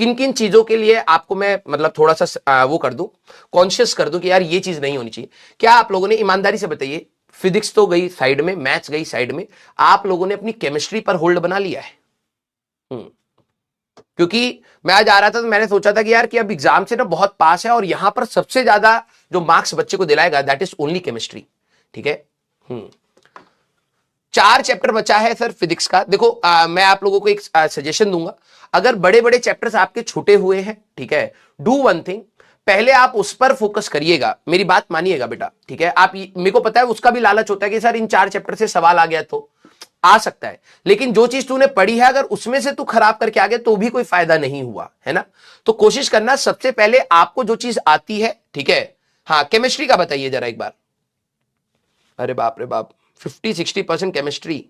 किन किन चीजों के लिए आपको मैं मतलब थोड़ा सा वो कर दूं, कॉन्शियस कर दूं कि यार ये चीज नहीं होनी चाहिए। क्या आप लोगों ने ईमानदारी से बताइए, फिजिक्स तो गई साइड में, मैथ्स गई साइड में, आप लोगों ने अपनी केमिस्ट्री पर होल्ड बना लिया है? क्योंकि मैं आज आ रहा था तो मैंने सोचा था कि यार कि अब एग्जाम से ना बहुत पास है और यहां पर सबसे ज्यादा जो मार्क्स बच्चे को दिलाएगा दैट इज ओनली केमिस्ट्री। ठीक है। 4 चैप्टर बचा है सर फिजिक्स का। देखो मैं आप लोगों को एक सजेशन दूंगा, अगर बड़े बड़े चैप्टर्स आपके छूटे हुए हैं, ठीक है, डू वन थिंग, पहले आप उस पर फोकस करिएगा, मेरी बात मानिएगा बेटा। ठीक है, आप मेरे को पता है उसका भी लालच होता है कि सर इन 4 चैप्टर से सवाल आ गया तो आ सकता है, लेकिन जो चीज तूने पढ़ी है अगर उसमें से तू खराब करके आ गया तो भी कोई फायदा नहीं हुआ है ना। तो कोशिश करना सबसे पहले आपको जो चीज आती है, ठीक है। हाँ, केमिस्ट्री का बताइए जरा एक बार। अरे बाप रे बाप, 50-60% केमिस्ट्री।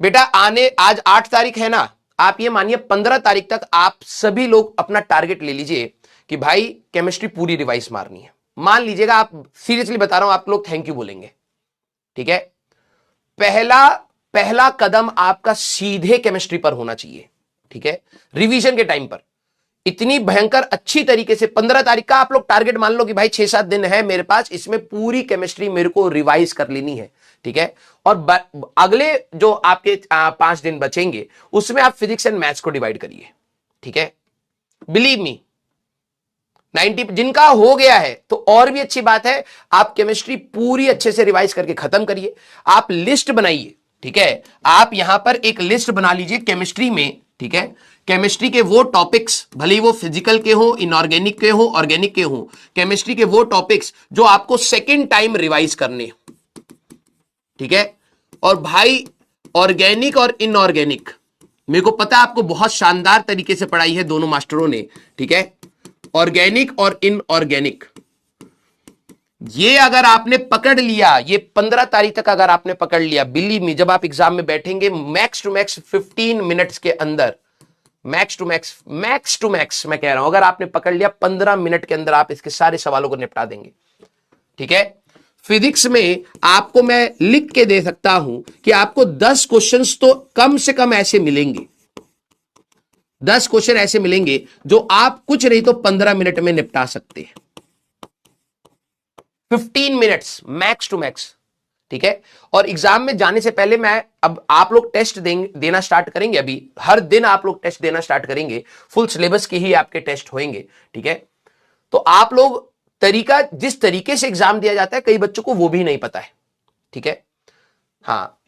बेटा आज 8 तारीख है ना, आप ये मानिए 15 तारीख तक आप सभी लोग अपना टारगेट ले लीजिए कि भाई केमिस्ट्री पूरी रिवाइज मारनी है। मान लीजिएगा, आप सीरियसली बता रहा हूं, आप लोग थैंक यू बोलेंगे। ठीक है, पहला कदम आपका सीधे केमिस्ट्री पर होना चाहिए। ठीक है, रिवीजन के टाइम पर इतनी भयंकर अच्छी तरीके से 15 तारीख का आप लोग टारगेट मान लो कि भाई 6-7 दिन है मेरे पास, इसमें पूरी केमिस्ट्री मेरे को रिवाइज कर लेनी है। ठीक है, और अगले जो आपके 5 दिन बचेंगे उसमें आप फिजिक्स एंड मैथ्स को डिवाइड करिए। ठीक है, बिलीव मी, 90 जिनका हो गया है तो और भी अच्छी बात है, आप केमिस्ट्री पूरी अच्छे से रिवाइज करके खत्म करिए। आप लिस्ट बनाइए। ठीक है, आप यहां पर एक लिस्ट बना लीजिए केमिस्ट्री में। ठीक है, केमिस्ट्री के वो टॉपिक्स, भले वो फिजिकल के हो, इनऑर्गेनिक के हो, ऑर्गेनिक के हो, केमिस्ट्री के वो टॉपिक्स जो आपको सेकेंड टाइम रिवाइज करने। ठीक है, और भाई ऑर्गेनिक और इनऑर्गेनिक मेरे को पता है आपको बहुत शानदार तरीके से पढ़ाई है दोनों मास्टरों ने। ठीक है, ऑर्गेनिक और इनऑर्गेनिक, ये अगर आपने पकड़ लिया, ये 15 तारीख तक अगर आपने पकड़ लिया, बिलीव मी, जब आप एग्जाम में बैठेंगे मैक्स टू मैक्स 15 मिनट्स के अंदर, मैक्स टू मैक्स मैं कह रहा हूं, अगर आपने पकड़ लिया 15 मिनट के अंदर आप इसके सारे सवालों को निपटा देंगे। ठीक है, फिजिक्स में आपको मैं लिख के दे सकता हूं कि आपको 10 क्वेश्चंस तो कम से कम ऐसे मिलेंगे, 10 क्वेश्चन ऐसे मिलेंगे जो आप कुछ नहीं तो 15 मिनट में निपटा सकते हैं। 15 मिनट्स मैक्स टू मैक्स। ठीक है, और एग्जाम में जाने से पहले मैं, अब आप लोग टेस्ट देना स्टार्ट करेंगे, अभी हर दिन आप लोग टेस्ट देना स्टार्ट करेंगे, फुल सिलेबस के ही आपके टेस्ट होंगे। ठीक है, तो आप लोग तरीका, जिस तरीके से एग्जाम दिया जाता है कई बच्चों को वो भी नहीं पता है। ठीक है, हाँ,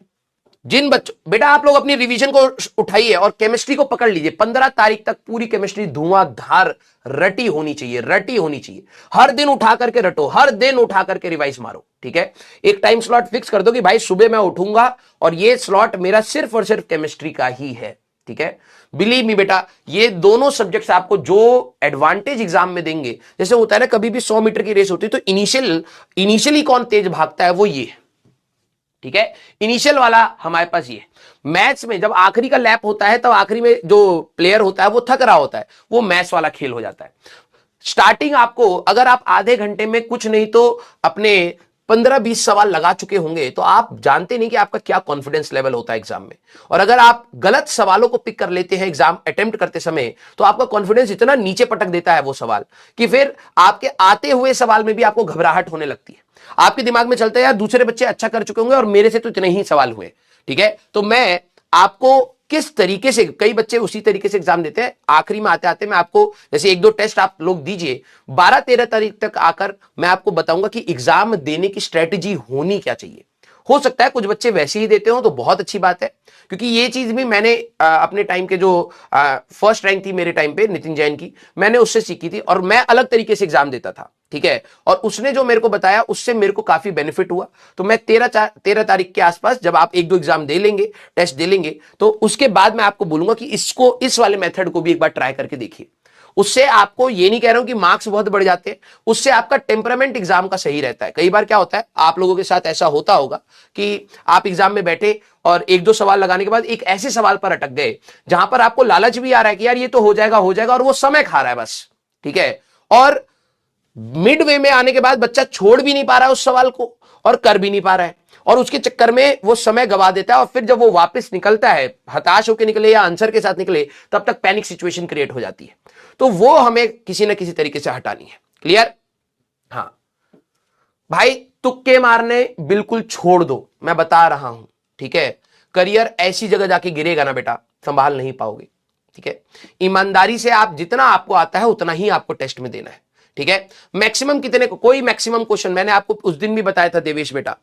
जिन बच्चों, बेटा आप लोग अपनी रिवीजन को उठाइए और केमिस्ट्री को पकड़ लीजिए। 15 तारीख तक पूरी केमिस्ट्री धुआंधार रटी होनी चाहिए, रटी होनी चाहिए। हर दिन उठा करके रटो, हर दिन उठा करके रिवाइज मारो। ठीक है, एक टाइम स्लॉट फिक्स कर दो कि भाई सुबह मैं उठूंगा और ये स्लॉट मेरा सिर्फ और सिर्फ केमिस्ट्री का ही है। ठीक है, बिलीव मी बेटा, ये दोनों सब्जेक्ट्स आपको जो एडवांटेज एग्जाम में देंगे, जैसे होता है ना कभी भी 100 मीटर की रेस होती है तो इनिशियली कौन तेज भागता है, वो ये। ठीक है, इनिशियल वाला हमारे पास ये। मैथ्स में जब आखिरी का लैप होता है तब आखिरी में जो प्लेयर होता है वो थक रहा होता है, वो मैथ्स वाला खेल हो जाता है। स्टार्टिंग आपको, अगर आप आधे घंटे में कुछ नहीं तो अपने 15-20 सवाल लगा चुके होंगे तो आप जानते नहीं कि आपका क्या कॉन्फिडेंस लेवल होता है एग्जाम में। और अगर आप गलत सवालों को पिक कर लेते हैं एग्जाम अटेम्प्ट करते समय तो आपका कॉन्फिडेंस इतना नीचे पटक देता है वो सवाल कि फिर आपके आते हुए सवाल में भी आपको घबराहट होने लगती है। आपके दिमाग में चलता है यार दूसरे बच्चे अच्छा कर चुके होंगे और मेरे से तो इतने ही सवाल हुए। ठीक है, तो मैं आपको किस तरीके से, कई बच्चे उसी तरीके से एग्जाम देते हैं, आखिरी में आते आते मैं आपको, जैसे 1-2 टेस्ट आप लोग दीजिए, 12-13 तारीख तक आकर मैं आपको बताऊंगा कि एग्जाम देने की स्ट्रेटेजी होनी क्या चाहिए। हो सकता है कुछ बच्चे वैसे ही देते हो तो बहुत अच्छी बात है, क्योंकि ये चीज भी मैंने अपने टाइम के जो फर्स्ट रैंक थी मेरे टाइम पे नितिन जैन की, मैंने उससे सीखी थी और मैं अलग तरीके से एग्जाम देता था। ठीक है, और उसने जो मेरे को बताया उससे मेरे को काफी बेनिफिट हुआ। तो मैं 13 तारीख के आसपास जब आप 1-2 एग्जाम दे लेंगे, टेस्ट दे लेंगे, तो उसके बाद मैं आपको बोलूंगा कि इसको, इस वाले मेथड को भी एक बार ट्राई करके देखिए। उससे आपको, ये नहीं कह रहा हूं कि मार्क्स बहुत बढ़ जाते हैं, उससे आपका टेम्परामेंट एग्जाम का सही रहता है। कई बार क्या होता है, आप लोगों के साथ ऐसा होता होगा कि आप एग्जाम में बैठे और 1-2 सवाल लगाने के बाद एक ऐसे सवाल पर अटक गए जहां पर आपको लालच भी आ रहा है कि यार ये तो हो जाएगा और वो समय खा रहा है बस। ठीक है, और मिड वे में आने के बाद बच्चा छोड़ भी नहीं पा रहा है उस सवाल को और कर भी नहीं पा रहा है, और उसके चक्कर में वो समय गवा देता है और फिर जब वो वापस निकलता है, हताश होकर निकले या आंसर के साथ निकले, तब तक पैनिक सिचुएशन क्रिएट हो जाती है। तो वो हमें किसी ना किसी तरीके से हटानी है। क्लियर? हाँ भाई, तुक्के मारने बिल्कुल छोड़ दो, मैं बता रहा हूं, ठीक है। करियर ऐसी जगह जाके गिरेगा ना बेटा, संभाल नहीं पाओगे, ठीक है। ईमानदारी से आप जितना आपको आता है उतना ही आपको टेस्ट में देना है, ठीक है। मैक्सिमम कितने को, कोई मैक्सिमम क्वेश्चन, मैंने आपको उस दिन भी बताया था देवेश बेटा,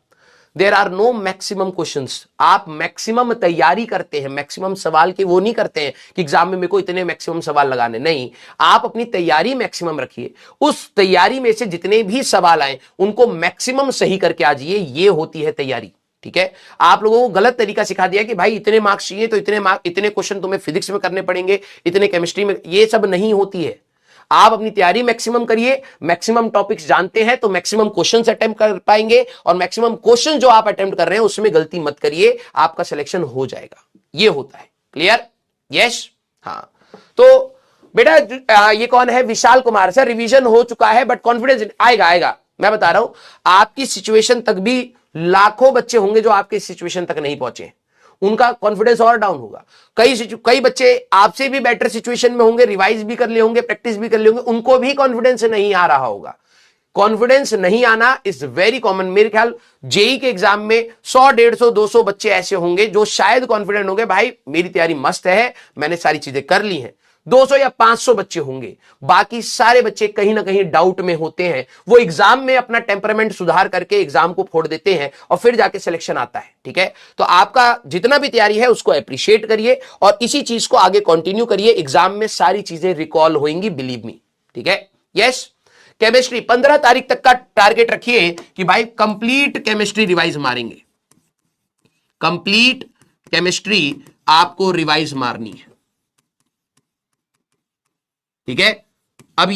there are no maximum questions. आप मैक्सिमम तैयारी करते हैं, मैक्सिमम सवाल के वो नहीं करते हैं कि एग्जाम में मेरे को इतने मैक्सिमम सवाल लगाने, नहीं, आप अपनी तैयारी मैक्सिमम रखिए। उस तैयारी में से जितने भी सवाल आए उनको मैक्सिमम सही करके आ जाइए, ये होती है तैयारी, ठीक है। आप लोगों को गलत तरीका सिखा दिया कि भाई इतने मार्क्स चाहिए तो इतने क्वेश्चन तुम्हें फिजिक्स में करने पड़ेंगे, इतने केमिस्ट्री में, ये सब नहीं होती है। आप अपनी तैयारी मैक्सिमम करिए, मैक्सिमम टॉपिक्स जानते हैं तो मैक्सिमम क्वेश्चंस अटेम्प्ट कर पाएंगे, और मैक्सिमम क्वेश्चन जो आप अटेम्प्ट कर रहे हैं उसमें गलती मत करिए, आपका सिलेक्शन हो जाएगा। ये होता है। क्लियर? यस? हाँ। तो बेटा ये कौन है? विशाल कुमार। सर रिवीजन हो चुका है बट कॉन्फिडेंस आएगा। मैं बता रहा हूं, आपकी सिचुएशन तक भी लाखों बच्चे होंगे जो आपके सिचुएशन तक नहीं पहुंचे, उनका कॉन्फिडेंस और डाउन होगा। कई बच्चे आपसे भी बेटर सिचुएशन में होंगे, रिवाइज भी कर लिए होंगे, प्रैक्टिस भी कर लिए होंगे, उनको भी कॉन्फिडेंस नहीं आ रहा होगा। कॉन्फिडेंस नहीं आना इज वेरी कॉमन। मेरे ख्याल जेई के एग्जाम में 100, 150, 200 बच्चे ऐसे होंगे जो शायद कॉन्फिडेंट होंगे, भाई मेरी तैयारी मस्त है, मैंने सारी चीजें कर ली हैं। 200 या 500 बच्चे होंगे, बाकी सारे बच्चे कहीं ना कहीं डाउट में होते हैं। वो एग्जाम में अपना टेम्परामेंट सुधार करके एग्जाम को फोड़ देते हैं और फिर जाके सिलेक्शन आता है, ठीक है। तो आपका जितना भी तैयारी है उसको अप्रिशिएट करिए और इसी चीज को आगे कंटिन्यू करिए। एग्जाम में सारी चीजें रिकॉल होंगी, बिलीव मी, ठीक है। यस। केमिस्ट्री 15 तारीख तक का टारगेट रखिए कि भाई कंप्लीट केमिस्ट्री रिवाइज मारेंगे। कंप्लीट केमिस्ट्री आपको रिवाइज मारनी है, ठीक है। अब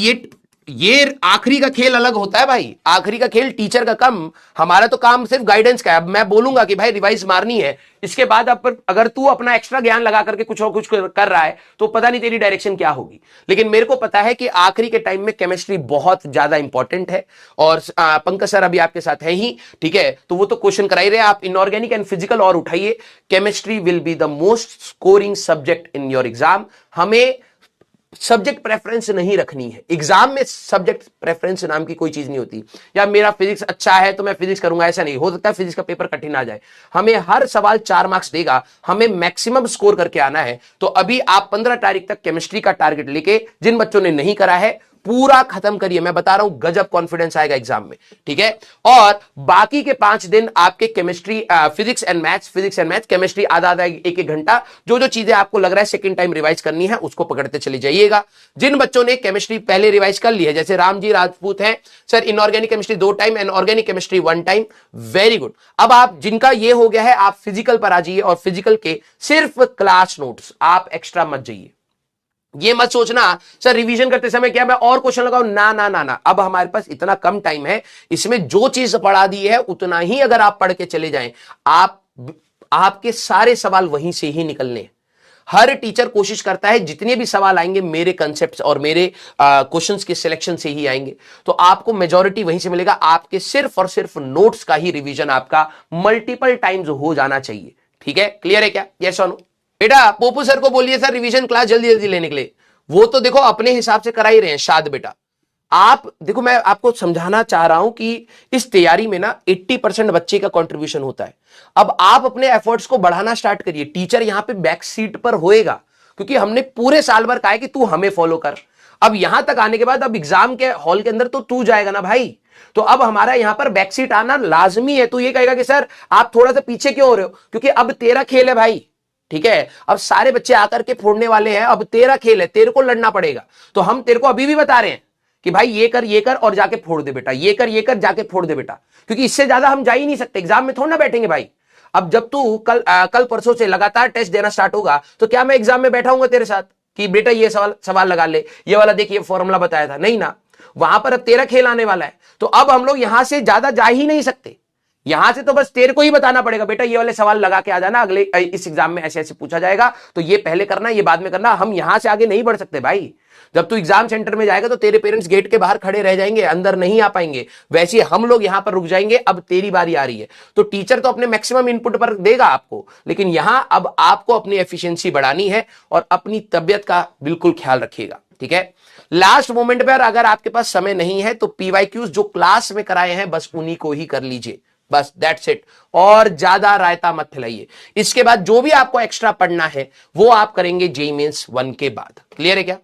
ये आखिरी का खेल अलग होता है भाई, आखिरी का खेल टीचर का कम, हमारा तो काम सिर्फ गाइडेंस का है। अब मैं बोलूंगा कि भाई रिवाइज मारनी है, इसके बाद अगर तू अपना एक्स्ट्रा ज्ञान लगा करके कुछ और कुछ कर रहा है तो पता नहीं तेरी डायरेक्शन क्या होगी। लेकिन मेरे को पता है कि आखिरी के टाइम में केमिस्ट्री बहुत ज्यादा इंपॉर्टेंट है, और पंकज सर अभी आपके साथ है ही, ठीक है। तो वो तो क्वेश्चन करा ही रहे, आप इनऑर्गेनिक एंड फिजिकल और उठाइए। Chemistry will be the most scoring subject in your exam. हमें सब्जेक्ट प्रेफरेंस नहीं रखनी है एग्जाम में। सब्जेक्ट प्रेफरेंस नाम की कोई चीज नहीं होती, या मेरा फिजिक्स अच्छा है तो मैं फिजिक्स करूंगा, ऐसा नहीं हो सकता। फिजिक्स का पेपर कठिन आ जाए, हमें हर सवाल 4 मार्क्स देगा, हमें मैक्सिमम स्कोर करके आना है। तो अभी आप 15 तारीख तक केमिस्ट्री का टारगेट लेके, जिन बच्चों ने नहीं करा है पूरा खत्म करिए। मैं बता रहा हूं गजब कॉन्फिडेंस आएगा एग्जाम में, ठीक है। और बाकी के 5 दिन आपके chemistry, physics and maths, chemistry आधा आधा एक घंटा, जो चीजें आपको लग रहा है सेकंड टाइम रिवाइज करनी है उसको पकड़ते चले जाइएगा। जिन बच्चों ने केमिस्ट्री पहले रिवाइज कर ली है, जैसे रामजी राजपूत हैं, sir inorganic chemistry 2 time and organic chemistry 1 time, very good. अब आप जिनका ये हो गया है, आप फिजिकल पर आ जाइए और फिजिकल के सिर्फ क्लास नोट्स, आप एक्स्ट्रा मत जाइए। ये मत सोचना सर रिवीजन करते समय क्या मैं और क्वेश्चन लगाऊं, ना ना ना ना। अब हमारे पास इतना कम टाइम है, इसमें जो चीज पढ़ा दी है उतना ही अगर आप पढ़ के चले जाएं, आपके सारे सवाल वहीं से ही निकलने। हर टीचर कोशिश करता है जितने भी सवाल आएंगे मेरे कंसेप्ट्स और मेरे क्वेश्चंस के सिलेक्शन से ही आएंगे, तो आपको मेजॉरिटी वहीं से मिलेगा। आपके सिर्फ और सिर्फ नोट्स का ही रिवीजन आपका मल्टीपल टाइम्स हो जाना चाहिए, ठीक है। क्लियर है क्या? यस और नो? बेटा पोपू सर को बोलिए सर रिवीजन क्लास जल्दी जल्दी लेने के लिए। वो तो देखो अपने हिसाब से करा ही रहे हैं। शाद बेटा आप देखो, मैं आपको समझाना चाह रहा हूं कि इस तैयारी में ना 80% बच्चे का कंट्रीब्यूशन होता है। अब आप अपने एफर्ट्स को बढ़ाना स्टार्ट करिए। टीचर यहां पे बैक सीट पर होएगा, क्योंकि हमने पूरे साल भर कहा है कि तू हमें फॉलो कर। अब यहां तक आने के बाद अब एग्जाम के हॉल के अंदर तो तू जाएगा ना भाई, तो अब हमारा यहां पर बैक सीट आना लाजमी है। तू ये कहेगा कि सर आप थोड़ा सा पीछे क्यों हो रहे हो, क्योंकि अब तेरा खेल है भाई, ठीक है। अब सारे बच्चे आकर के फोड़ने वाले हैं, अब तेरा खेल है, तेरे को लड़ना पड़ेगा। तो हम तेरे को अभी भी बता रहे हैं कि भाई ये कर और जाके फोड़ दे बेटा, ये कर जाके फोड़ दे बेटा, क्योंकि इससे ज्यादा हम जा ही नहीं सकते। एग्जाम में थोड़ा ना बैठेंगे भाई। अब जब तू कल परसों से लगातार टेस्ट देना स्टार्ट होगा, तो क्या मैं एग्जाम में बैठा हूंगा तेरे साथ कि बेटा ये सवाल लगा ले, ये वाला देख, ये फॉर्मूला बताया था, नहीं ना। वहां पर अब तेरा खेल आने वाला है, तो अब हम लोग यहां से ज्यादा जा ही नहीं सकते। यहां से तो बस तेरे को ही बताना पड़ेगा, बेटा ये वाले सवाल लगा के आ जाना, अगले इस एग्जाम में ऐसे ऐसे पूछा जाएगा, तो ये पहले करना, ये बाद में करना। हम यहां से आगे नहीं बढ़ सकते भाई। जब तू एग्जाम सेंटर में जाएगा तो तेरे पेरेंट्स गेट के बाहर खड़े रह जाएंगे, अंदर नहीं आ पाएंगे, वैसे हम लोग यहां पर रुक जाएंगे, अब तेरी बारी आ रही है। तो टीचर तो अपने मैक्सिमम इनपुट पर देगा आपको, लेकिन यहां अब आपको अपनी एफिशिएंसी बढ़ानी है और अपनी तबियत का बिल्कुल ख्याल रखिएगा, ठीक है। लास्ट मोमेंट पर अगर आपके पास समय नहीं है तो पीवाईक्यूज जो क्लास में कराए हैं बस उन्हीं को ही कर लीजिए, बस दैट्स इट। और ज्यादा रायता मत फैलाइए। इसके बाद जो भी आपको एक्स्ट्रा पढ़ना है वो आप करेंगे जेईई मेंस 1 के बाद। क्लियर है क्या?